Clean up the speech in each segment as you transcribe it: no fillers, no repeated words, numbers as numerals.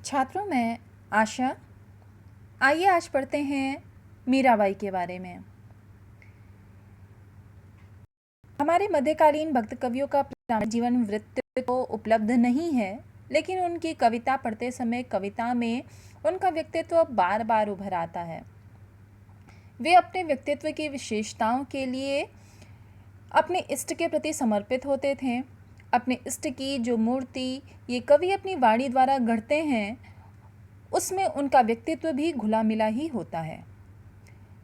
छात्रों में आशा। आइए आज पढ़ते हैं मीराबाई के बारे में। हमारे मध्यकालीन भक्त कवियों का प्रामाणिक जीवन वृत्त तो उपलब्ध नहीं है, लेकिन उनकी कविता पढ़ते समय कविता में उनका व्यक्तित्व बार बार उभर आता है। वे अपने व्यक्तित्व की विशेषताओं के लिए अपने इष्ट के प्रति समर्पित होते थे। अपने इष्ट की जो मूर्ति ये कवि अपनी वाणी द्वारा गढ़ते हैं, उसमें उनका व्यक्तित्व भी घुला मिला ही होता है।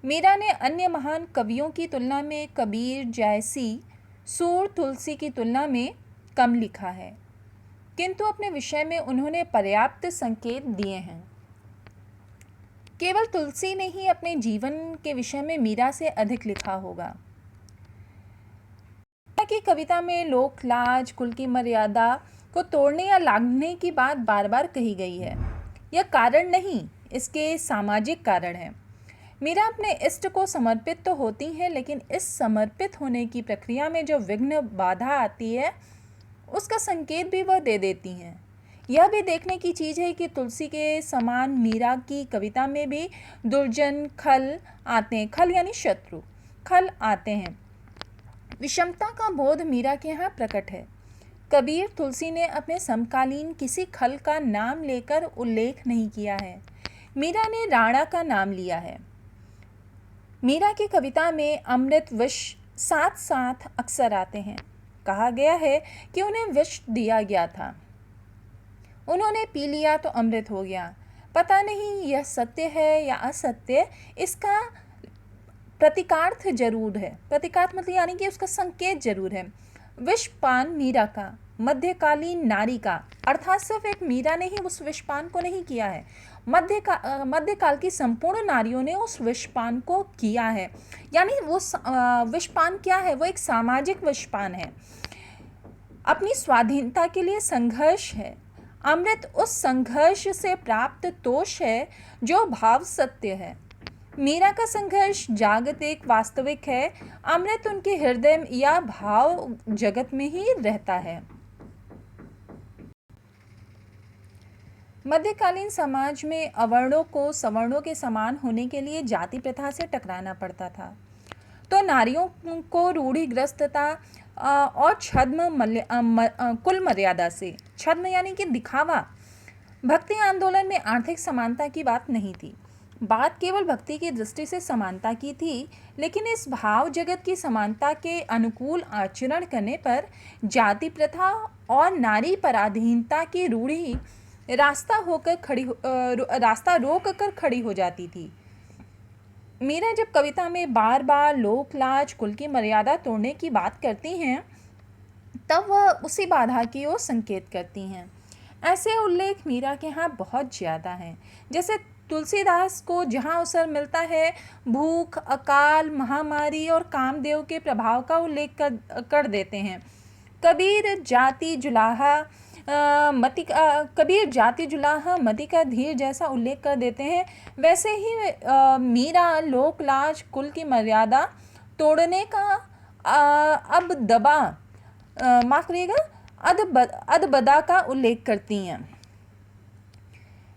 मीरा ने अन्य महान कवियों की तुलना में कबीर जैसी सूर तुलसी की तुलना में कम लिखा है, किंतु अपने विषय में उन्होंने पर्याप्त संकेत दिए हैं। केवल तुलसी ने ही अपने जीवन के विषय में मीरा से अधिक लिखा होगा। मीरा की कविता में लोक लाज, कुल की मर्यादा को तोड़ने या लांघने की बात बार बार कही गई है। यह कारण नहीं, इसके सामाजिक कारण है। मीरा अपने इष्ट को समर्पित तो होती हैं, लेकिन इस समर्पित होने की प्रक्रिया में जो विघ्न बाधा आती है, उसका संकेत भी वह दे देती हैं। यह भी देखने की चीज़ है कि तुलसी के समान मीरा की कविता में भी दुर्जन खल आते हैं। खल यानी शत्रु, खल आते हैं। विषमता का बोध मीरा के यहाँ प्रकट है। कबीर तुलसी ने अपने समकालीन किसी खल का नाम लेकर उल्लेख नहीं किया है। मीरा ने राणा का नाम लिया है। मीरा की कविता में अमृत विष साथ साथ अक्सर आते हैं। कहा गया है कि उन्हें विष दिया गया था, उन्होंने पी लिया तो अमृत हो गया। पता नहीं यह सत्य है या असत्य, इसका प्रतीकार्थ जरूर है। प्रतीकार्थ मतलब यानी कि उसका संकेत जरूर है। विषपान मीरा का, मध्यकालीन नारी का, अर्थात सिर्फ एक मीरा ने ही उस विषपान को नहीं किया है, मध्यकाल की संपूर्ण नारियों ने उस विषपान को किया है। यानी वो विषपान क्या है? वो एक सामाजिक विषपान है, अपनी स्वाधीनता के लिए संघर्ष है। अमृत उस संघर्ष से प्राप्त तोष है जो भाव सत्य है। मीरा का संघर्ष जागतिक वास्तविक है, अमृत उनके हृदय या भाव जगत में ही रहता है। मध्यकालीन समाज में अवर्णों को सवर्णों के समान होने के लिए जाति प्रथा से टकराना पड़ता था, तो नारियों को रूढ़िग्रस्तता और छद्म कुल मर्यादा से, छद्म यानी कि दिखावा। भक्ति आंदोलन में आर्थिक समानता की बात नहीं थी। बात केवल भक्ति की दृष्टि से समानता की थी, लेकिन इस भाव जगत की समानता के अनुकूल आचरण करने पर जाति प्रथा और नारी पराधीनता की रूढ़ी रास्ता रोक कर खड़ी हो जाती थी। मीरा जब कविता में बार बार लोक लाज, कुल की मर्यादा तोड़ने की बात करती हैं, तब वह उसी बाधा की ओर संकेत करती हैं। ऐसे उल्लेख मीरा के यहाँ बहुत ज़्यादा हैं। जैसे तुलसीदास को जहाँ अवसर मिलता है, भूख, अकाल, महामारी और कामदेव के प्रभाव का उल्लेख कर देते हैं। कबीर जाति जुलाहा मति का धीर जैसा उल्लेख कर देते हैं। वैसे ही मीरा लोक लाज, कुल की मर्यादा तोड़ने का अदबदा का उल्लेख करती हैं।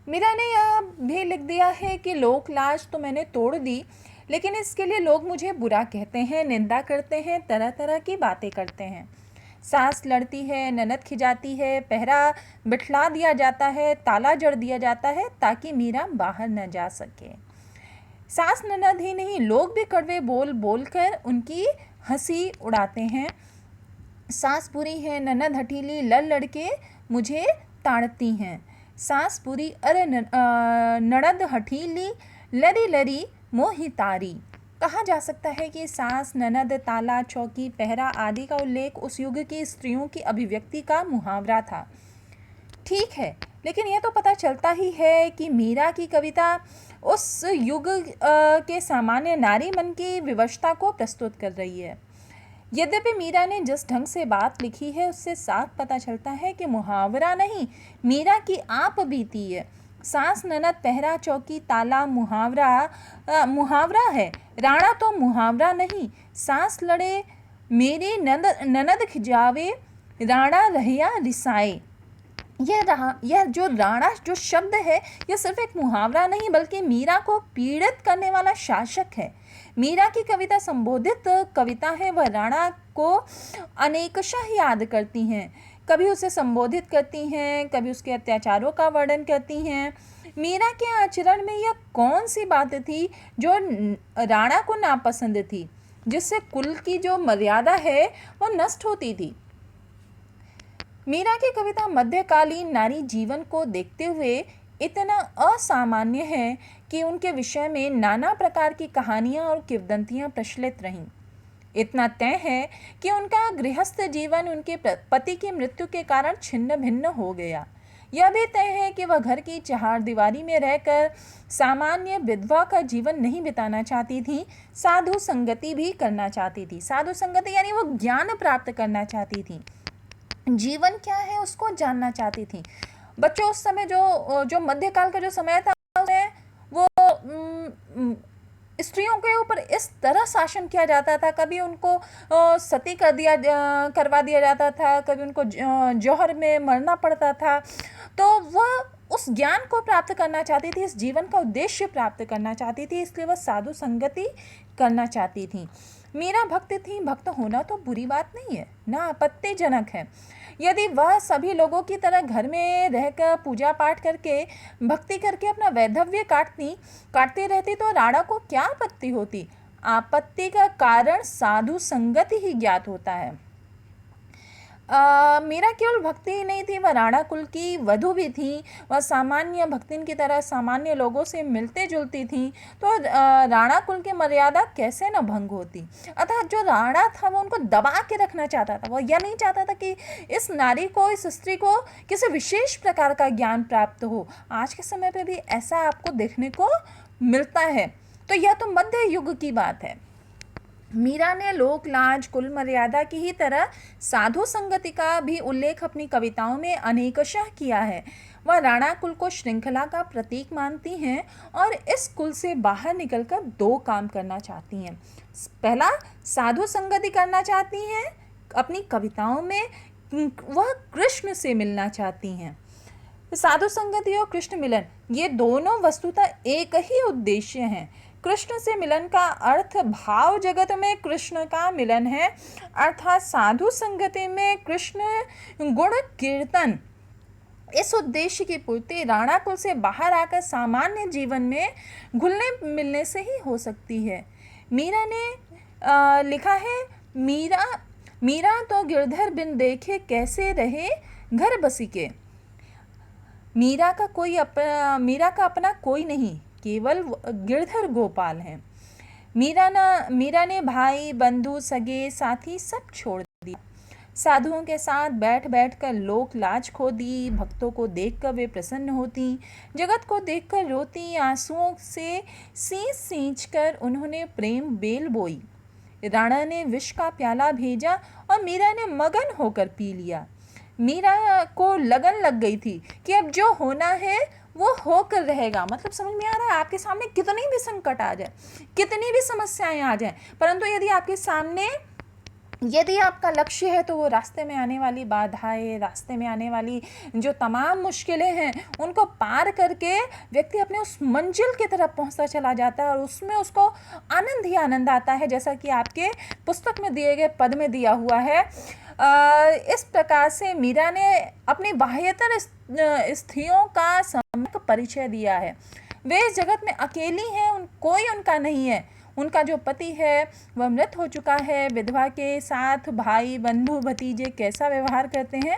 मीरा ने यह भी लिख दिया है कि लोक लाज तो मैंने तोड़ दी, लेकिन इसके लिए लोग मुझे बुरा कहते हैं, निंदा करते हैं, तरह तरह की बातें करते हैं। सास लड़ती है, ननद खिजाती है, पहरा बिठला दिया जाता है, ताला जड़ दिया जाता है ताकि मीरा बाहर न जा सके। सास ननद ही नहीं, लोग भी कड़वे बोल बोल कर उनकी हंसी उड़ाते हैं। सास बुरी है, ननद हठीली, लड़ लड़के मुझे ताड़ती हैं। सास बुरी, अरे ननद हठीली, लरी लरी मोही तारी। कहा जा सकता है कि सास, ननद, ताला, चौकी, पहरा आदि का उल्लेख उस युग की स्त्रियों की अभिव्यक्ति का मुहावरा था। ठीक है, लेकिन यह तो पता चलता ही है कि मीरा की कविता उस युग के सामान्य नारी मन की विवशता को प्रस्तुत कर रही है। यद्यपि मीरा ने जिस ढंग से बात लिखी है, उससे साफ पता चलता है कि मुहावरा नहीं, मीरा की आप बीती है। सास, ननद, पहरा, चौकी, ताला मुहावरा है, राणा तो मुहावरा नहीं। सास लड़े मेरी ननद खिजावे, राणा रहिया रिसाए। यह जो राणा जो शब्द है, यह सिर्फ एक मुहावरा नहीं बल्कि मीरा को पीड़ित करने वाला शासक है। मीरा की कविता संबोधित कविता है, वह राणा को अनेकशः याद करती हैं, कभी उसे संबोधित करती हैं, कभी उसके अत्याचारों का वर्णन करती हैं। मीरा के आचरण में यह कौन सी बात थी जो राणा को नापसंद थी, जिससे कुल की जो मर्यादा है वह नष्ट होती थी। मीरा की कविता मध्यकालीन नारी जीवन को देखते हुए इतना असामान्य है कि उनके विषय में नाना प्रकार की कहानियाँ और किंवदंतियाँ प्रचलित रहीं। इतना तय है कि उनका गृहस्थ जीवन उनके पति की मृत्यु के कारण छिन्न भिन्न हो गया। यह भी तय है कि वह घर की चहारदीवारी में रहकर सामान्य विधवा का जीवन नहीं बिताना चाहती थी, साधु संगति भी करना चाहती थी। साधु संगति यानी वो ज्ञान प्राप्त करना चाहती थी, जीवन क्या है उसको जानना चाहती थी। बच्चों, उस समय जो मध्यकाल का जो समय था उसमें वो स्त्रियों के ऊपर इस तरह शासन किया जाता था, कभी उनको सती करवा दिया जाता था, कभी उनको जौहर में मरना पड़ता था। तो वह उस ज्ञान को प्राप्त करना चाहती थी, इस जीवन का उद्देश्य प्राप्त करना चाहती थी, इसलिए वह साधु संगति करना चाहती थी। मीरा भक्त थी, भक्त होना तो बुरी बात नहीं है, ना आपत्तिजनक है। यदि वह सभी लोगों की तरह घर में रहकर पूजा पाठ करके भक्ति करके अपना वैधव्य काटती रहती तो राणा को क्या आपत्ति होती। आपत्ति का कारण साधु संगति ही ज्ञात होता है। मीरा केवल भक्ति ही नहीं थी, वह राणा कुल की वधू भी थी। वह सामान्य भक्तिन की तरह सामान्य लोगों से मिलते जुलती थी, तो राणा कुल की मर्यादा कैसे न भंग होती। अतः जो राणा था वो उनको दबा के रखना चाहता था। वह यह नहीं चाहता था कि इस नारी को, इस स्त्री को किसी विशेष प्रकार का ज्ञान प्राप्त हो। आज के समय पर भी ऐसा आपको देखने को मिलता है। तो यह तो मध्य युग की बात है। मीरा ने लोक लाज, कुल मर्यादा की ही तरह साधु संगति का भी उल्लेख अपनी कविताओं में अनेकशः किया है। वह राणा कुल को श्रृंखला का प्रतीक मानती हैं और इस कुल से बाहर निकलकर दो काम करना चाहती हैं। पहला, साधु संगति करना चाहती हैं अपनी कविताओं में, वह कृष्ण से मिलना चाहती हैं। साधु संगति और कृष्ण मिलन, ये दोनों वस्तुतः एक ही उद्देश्य हैं। कृष्ण से मिलन का अर्थ भाव जगत में कृष्ण का मिलन है, अर्थात साधु संगति में कृष्ण गुण कीर्तन। इस उद्देश्य की पूर्ति राणा कुल से बाहर आकर सामान्य जीवन में घुलने मिलने से ही हो सकती है। मीरा ने लिखा है, मीरा तो गिरधर बिन देखे कैसे रहे घर बसी के। मीरा का अपना कोई नहीं, केवल गिरधर गोपाल हैं। मीरा ने भाई बंधु सगे साथी सब छोड़ दिया। साधुओं के साथ बैठ बैठ कर लोक लाज खो दी। भक्तों को देखकर वे प्रसन्न होती, जगत को देखकर रोती। आंसुओं से सींच सींच कर उन्होंने प्रेम बेल बोई। राणा ने विष का प्याला भेजा और मीरा ने मगन होकर पी लिया। मीरा को लगन लग गई थी कि अब जो होना है वो होकर रहेगा। मतलब समझ में आ रहा है, आपके सामने कितनी भी संकट आ जाए, कितनी भी समस्याएं आ जाएं, परंतु यदि आपका लक्ष्य है तो वो रास्ते में आने वाली बाधाएं, रास्ते में आने वाली जो तमाम मुश्किलें हैं, उनको पार करके व्यक्ति अपने उस मंजिल की तरफ पहुंचता चला जाता है और उसमें उसको आनंद ही आनंद आता है, जैसा कि आपके पुस्तक में दिए गए पद में दिया हुआ है। इस प्रकार से मीरा ने अपनी बाह्यतर स्त्रियों का सम्यक परिचय दिया है। वे इस जगत में अकेली हैं, कोई उनका नहीं है। उनका जो पति है वह मृत हो चुका है। विधवा के साथ भाई बंधु भतीजे कैसा व्यवहार करते हैं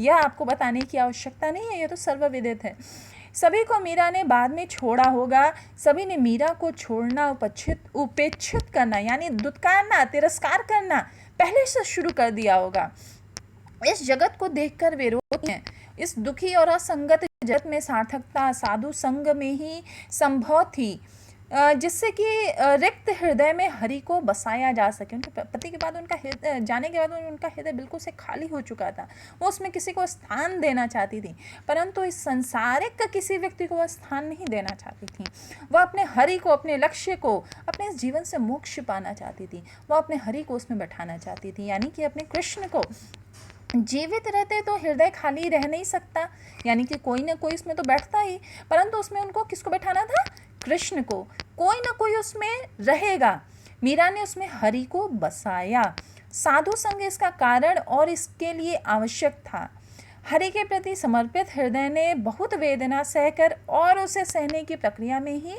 यह आपको बताने की आवश्यकता नहीं है, यह तो सर्वविदित है। सभी को मीरा ने बाद में छोड़ा होगा। सभी ने मीरा को छोड़ना, उपेक्षित करना यानी दुत्कारना, तिरस्कार करना पहले से शुरू कर दिया होगा। इस जगत को देखकर वे रोते हैं। इस दुखी और असंगत जगत में सार्थकता साधु संग में ही संभव थी, जिससे कि रिक्त हृदय में हरि को बसाया जा सके। उनके पति के बाद जाने के बाद उनका हृदय बिल्कुल से खाली हो चुका था। वो उसमें किसी को स्थान देना चाहती थी, परंतु इस संसारिक किसी व्यक्ति को वह स्थान नहीं देना चाहती थी। वह अपने हरि को, अपने लक्ष्य को, अपने इस जीवन से मोक्ष पाना चाहती थी। वह अपने हरि को उसमें बैठाना चाहती थी, यानी कि अपने कृष्ण को। जीवित रहते तो हृदय खाली रह नहीं सकता, यानी कि कोई ना कोई उसमें तो बैठता ही, परंतु उसमें उनको किसको बैठाना था? कृष्ण को। कोई ना कोई उसमें रहेगा। मीरा ने उसमें हरि को बसाया। साधु संग इसका कारण और इसके लिए आवश्यक था। हरि के प्रति समर्पित हृदय ने बहुत वेदना सहकर और उसे सहने की प्रक्रिया में ही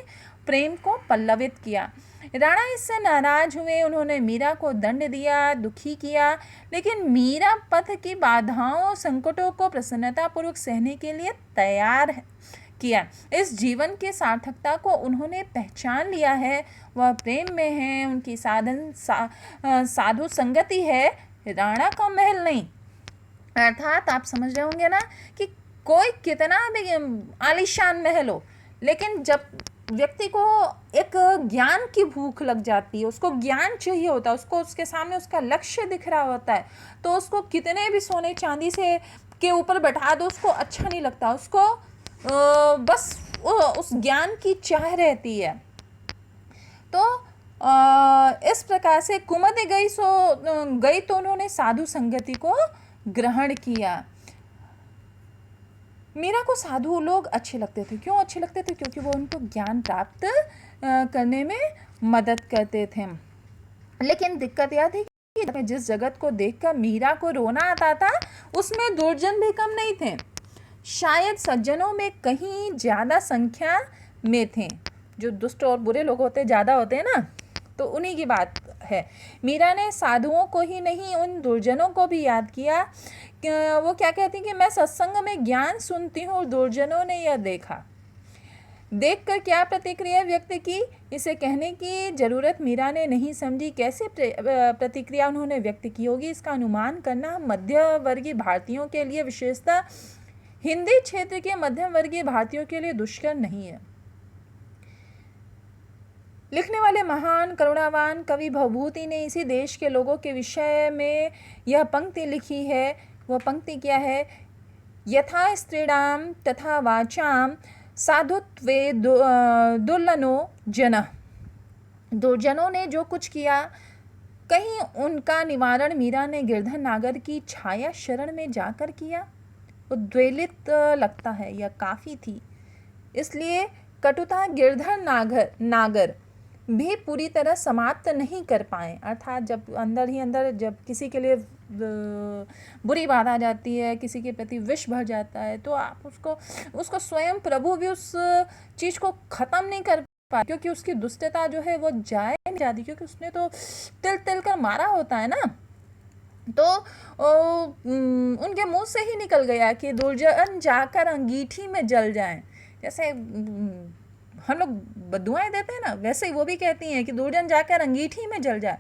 प्रेम को पल्लवित किया। राणा इससे नाराज हुए, उन्होंने मीरा को दंड दिया, दुखी किया, लेकिन मीरा पथ की बाधाओं संकटों को प्रसन्नतापूर्वक सहने के लिए तैयार किया। इस जीवन की सार्थकता को उन्होंने पहचान लिया है। वह प्रेम में है, उनकी साधु संगति है, राणा का महल नहीं। अर्थात आप समझ रहे होंगे ना कि कोई कितना भी आलीशान महल हो, लेकिन जब व्यक्ति को एक ज्ञान की भूख लग जाती है, उसको ज्ञान चाहिए होता है, उसको उसके सामने उसका लक्ष्य दिख रहा होता है, तो उसको कितने भी सोने चांदी से के ऊपर बैठा दो उसको अच्छा नहीं लगता। उसको बस उस ज्ञान की चाह रहती है। तो इस प्रकार से कुमुद गई तो उन्होंने साधु संगति को ग्रहण किया। मीरा को साधु लोग अच्छे लगते थे। क्यों अच्छे लगते थे? क्योंकि वो उनको ज्ञान प्राप्त करने में मदद करते थे। लेकिन दिक्कत यह थी कि जिस जगत को देखकर मीरा को रोना आता था, उसमें दुर्जन भी कम नहीं थे। शायद सज्जनों में कहीं ज़्यादा संख्या में थे। जो दुष्ट और बुरे लोग होते ज़्यादा होते हैं ना, तो उन्हीं की बात है। मीरा ने साधुओं को ही नहीं, उन दुर्जनों को भी याद किया। वो क्या कहती कि मैं सत्संग में ज्ञान सुनती हूँ और दुर्जनों ने यह देखा। देखकर क्या प्रतिक्रिया व्यक्त की, इसे कहने की जरूरत मीरा ने नहीं समझी। कैसे प्रतिक्रिया उन्होंने व्यक्त की होगी, इसका अनुमान करना मध्यवर्गीय भारतीयों के लिए, विशेषतः हिंदी क्षेत्र के मध्यम वर्गीय भारतीयों के लिए दुष्कर नहीं है। लिखने वाले महान करुणावान कवि भवभूति ने इसी देश के लोगों के विषय में यह पंक्ति लिखी है। वह पंक्ति क्या है? यथा स्त्रीणाम तथा वाचाम साधुत्वे दुर्लनो जनः। दुर्जनों ने जो कुछ किया, कहीं उनका निवारण मीरा ने गिरधर नागर की छाया शरण में जाकर किया। उद्वेलित लगता है, यह काफ़ी थी। इसलिए कटुता गिरधर नागर भी पूरी तरह समाप्त नहीं कर पाए। अर्थात जब अंदर ही अंदर जब किसी के लिए बुरी बात आ जाती है, किसी के प्रति विष भर जाता है, तो आप उसको स्वयं प्रभु भी उस चीज़ को ख़त्म नहीं कर पाए, क्योंकि उसकी दुष्टता जो है वो जाए नहीं जाती, क्योंकि उसने तो तिल तिल कर मारा होता है ना। तो उनके मुंह से ही निकल गया कि दुर्जन जाकर अंगीठी में जल जाएं। जैसे हम लोग बद्दुआएं देते हैं ना, वैसे ही वो भी कहती हैं कि दुर्जन जाकर अंगीठी में जल जाए।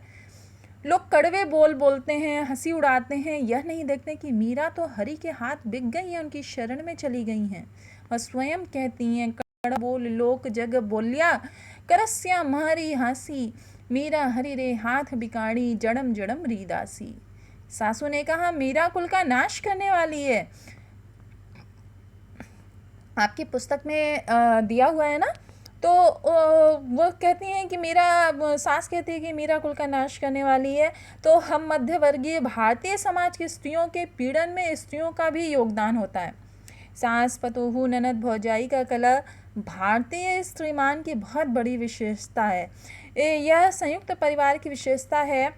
लोग कड़वे बोलते हैं, हंसी उड़ाते हैं, यह नहीं देखते कि मीरा तो हरि के हाथ बिक गई हैं, उनकी शरण में चली गई हैं। वह स्वयं कहती हैं, कड़ बोल लोक जग बोलिया, करस्या मारी हासी, मीरा हरि रे हाथ बिकाड़ी, जड़म जड़म रीदासी। सासू ने कहा मीरा कुल का नाश करने वाली है। आपकी पुस्तक में दिया हुआ है ना, तो वो कहती हैं कि सास कहती है कि मीरा कुल का नाश करने वाली है। तो हम मध्यवर्गीय भारतीय समाज की स्त्रियों के पीड़न में स्त्रियों का भी योगदान होता है। सास पतोहू ननद भौजाई का कला भारतीय स्त्रीमान की बहुत बड़ी विशेषता है। यह संयुक्त परिवार की विशेषता है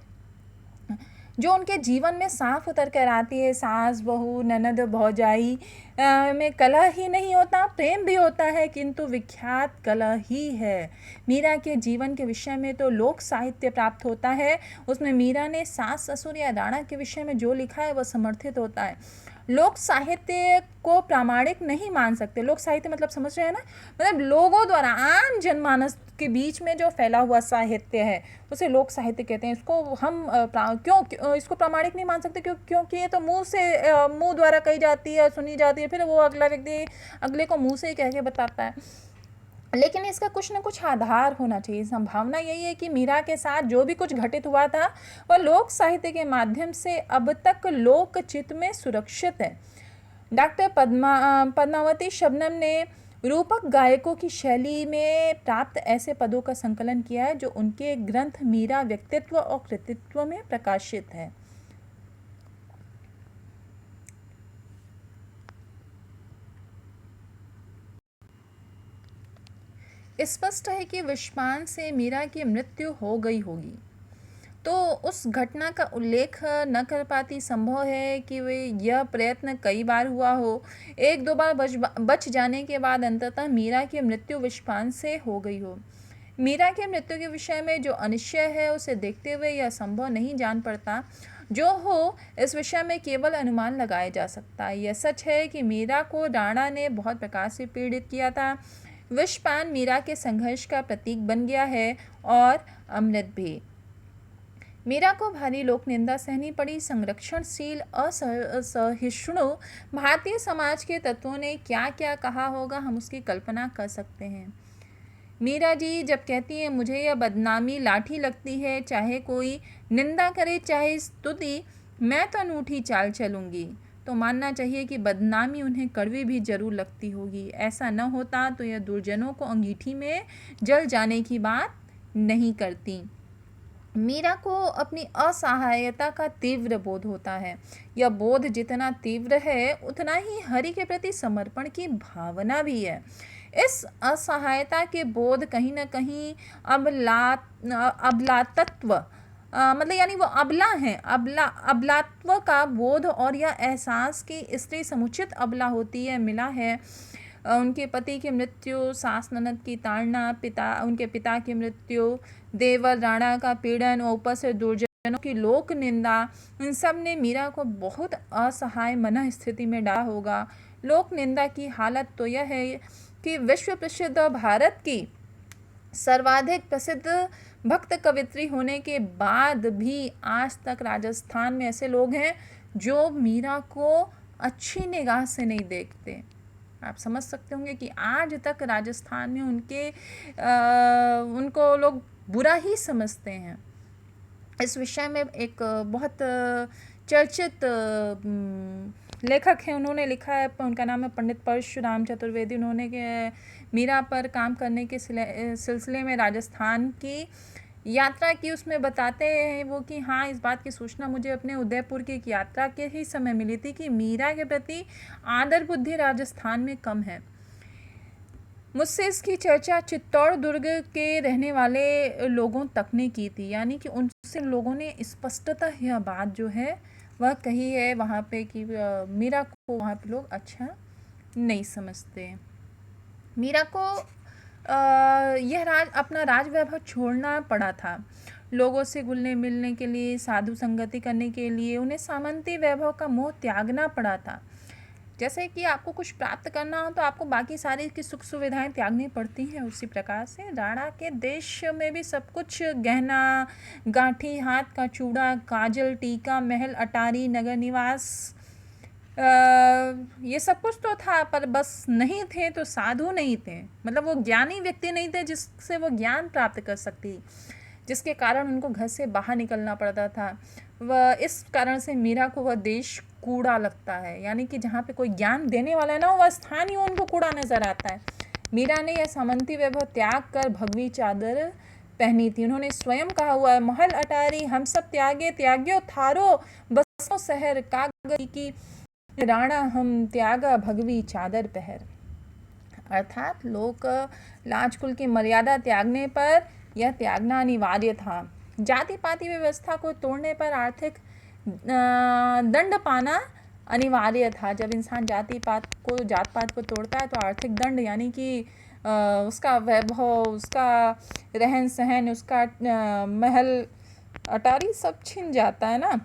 जो उनके जीवन में साफ उतर कर आती है। सास बहू ननद भौजाई में कलह ही नहीं होता, प्रेम भी होता है, किंतु विख्यात कलह ही है। मीरा के जीवन के विषय में तो लोक साहित्य प्राप्त होता है। उसमें मीरा ने सास ससुर या राणा के विषय में जो लिखा है वह समर्थित होता है। लोक साहित्य को प्रामाणिक नहीं मान सकते। लोक साहित्य मतलब समझ रहे हैं ना, मतलब लोगों द्वारा आम जनमानस के बीच में जो फैला हुआ साहित्य है उसे लोक साहित्य कहते हैं। इसको हम क्यों इसको प्रामाणिक नहीं मान सकते? क्योंकि ये तो मुंह द्वारा कही जाती है, सुनी जाती है, फिर वो अगला व्यक्ति अगले को मुंह से ही कह के बताता है। लेकिन इसका कुछ न कुछ आधार होना चाहिए। संभावना यही है कि मीरा के साथ जो भी कुछ घटित हुआ था वह लोक साहित्य के माध्यम से अब तक लोक चित्त में सुरक्षित है। डॉक्टर पद्मावती शबनम ने रूपक गायकों की शैली में प्राप्त ऐसे पदों का संकलन किया है जो उनके ग्रंथ मीरा व्यक्तित्व और कृतित्व में प्रकाशित है। स्पष्ट है कि विषपान से मीरा की मृत्यु हो गई होगी, तो उस घटना का उल्लेख न कर पाती। संभव है कि वे यह प्रयत्न कई बार हुआ हो, एक दो बार बच जाने के बाद अंततः मीरा की मृत्यु विषपान से हो गई हो। मीरा की मृत्यु के विषय में जो अनिश्चय है उसे देखते हुए यह संभव नहीं जान पड़ता। जो हो, इस विषय में केवल अनुमान लगाया जा सकता है। यह सच है कि मीरा को राणा ने बहुत प्रकार से पीड़ित किया था। विषपान मीरा के संघर्ष का प्रतीक बन गया है और अमृत भी। मीरा को भारी लोक निंदा सहनी पड़ी। संरक्षणशील असहिष्णु भारतीय समाज के तत्वों ने क्या क्या कहा होगा, हम उसकी कल्पना कर सकते हैं। मीरा जी जब कहती हैं मुझे यह बदनामी लाठी लगती है, चाहे कोई निंदा करे चाहे स्तुति, मैं तो अनूठी चाल चलूँगी, तो मानना चाहिए कि बदनामी उन्हें कड़वी भी जरूर लगती होगी। ऐसा न होता तो यह दुर्जनों को अंगीठी में जल जाने की बात नहीं करती। मीरा को अपनी असहायता का तीव्र बोध होता है। यह बोध जितना तीव्र है उतना ही हरि के प्रति समर्पण की भावना भी है। इस असहायता के बोध कहीं न कहीं अबलातत्व मतलब यानी वो अबला हैं, अबलात्व का बोध और यह एहसास कि स्त्री समुचित अबला होती है मिला है। उनके पति की मृत्यु, सास ननद की ताड़ना, उनके पिता की मृत्यु, देवर राणा का पीड़न और ऊपर से दुर्जनों की लोक निंदा, इन सब ने मीरा को बहुत असहाय मन स्थिति में डाला होगा। लोक निंदा की हालत तो यह है कि विश्व प्रसिद्ध भारत की सर्वाधिक प्रसिद्ध भक्त कवित्री होने के बाद भी आज तक राजस्थान में ऐसे लोग हैं जो मीरा को अच्छी निगाह से नहीं देखते। आप समझ सकते होंगे कि आज तक राजस्थान में उनको लोग बुरा ही समझते हैं। इस विषय में एक बहुत चर्चित लेखक हैं, उन्होंने लिखा है, उनका नाम है पंडित परशुराम चतुर्वेदी। उन्होंने मीरा पर काम करने के सिलसिले में राजस्थान की यात्रा की। उसमें बताते हैं वो कि हाँ, इस बात की सूचना मुझे अपने उदयपुर की एक यात्रा के ही समय मिली थी कि मीरा के प्रति आदर बुद्धि राजस्थान में कम है। मुझसे इसकी चर्चा चित्तौड़ दुर्ग के रहने वाले लोगों तक ने की थी, यानी कि उनसे लोगों ने स्पष्टतः यह बात जो है वह कही है वहाँ पे कि मीरा को वहाँ पे लोग अच्छा नहीं समझते। मीरा को अपना राज वैभव छोड़ना पड़ा था। लोगों से घुलने मिलने के लिए, साधु संगति करने के लिए उन्हें सामंती वैभव का मोह त्यागना पड़ा था। जैसे कि आपको कुछ प्राप्त करना हो तो आपको बाकी सारी की सुख सुविधाएं त्यागनी पड़ती हैं, उसी प्रकार से राणा के देश में भी सब कुछ, गहना गांठी, हाथ का चूड़ा, काजल, टीका, महल, अटारी, नगर निवास, ये सब कुछ तो था, पर बस नहीं थे तो साधु नहीं थे। मतलब वो ज्ञानी व्यक्ति नहीं थे जिससे वो ज्ञान प्राप्त कर सकती, जिसके कारण उनको घर से बाहर निकलना पड़ता था। वह इस कारण से मीरा को वह देश कूड़ा लगता है, यानी कि जहाँ पे कोई ज्ञान देने वाला है ना, वह स्थान ही उनको कूड़ा नज़र आता है। मीरा ने यह सामंती वैभव त्याग कर भगवी चादर पहनी थी। उन्होंने स्वयं कहा हुआ है, महल अटारी हम सब त्यागे, त्याग्यो थारो बसो शहर, कागज की राणा हम त्यागा भगवी चादर पहर। अर्थात लोक लाज कुल की मर्यादा त्यागने पर यह त्यागना अनिवार्य था। जाति पाति व्यवस्था को तोड़ने पर आर्थिक दंड पाना अनिवार्य था। जब इंसान जात पात को तोड़ता है तो आर्थिक दंड, यानी कि उसका वैभव, उसका रहन सहन, उसका महल अटारी सब छिन जाता है ना।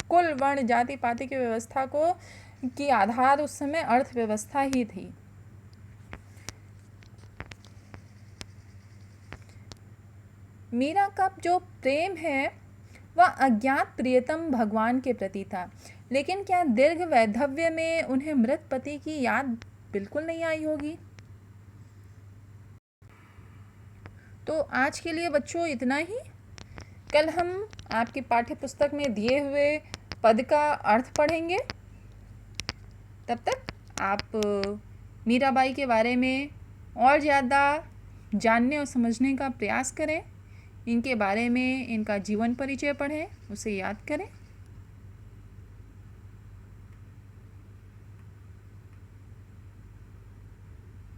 कुल वर्ण जाति पाति की व्यवस्था की आधार उस समय अर्थव्यवस्था ही थी। मीरा का जो प्रेम है वह अज्ञात प्रियतम भगवान के प्रति था, लेकिन क्या दीर्घ वैधव्य में उन्हें मृत पति की याद बिल्कुल नहीं आई होगी? तो आज के लिए बच्चों इतना ही। कल हम आपकी पाठ्य पुस्तक में दिए हुए पद का अर्थ पढ़ेंगे। तब तक आप मीराबाई के बारे में और ज़्यादा जानने और समझने का प्रयास करें। इनके बारे में इनका जीवन परिचय पढ़ें, उसे याद करें।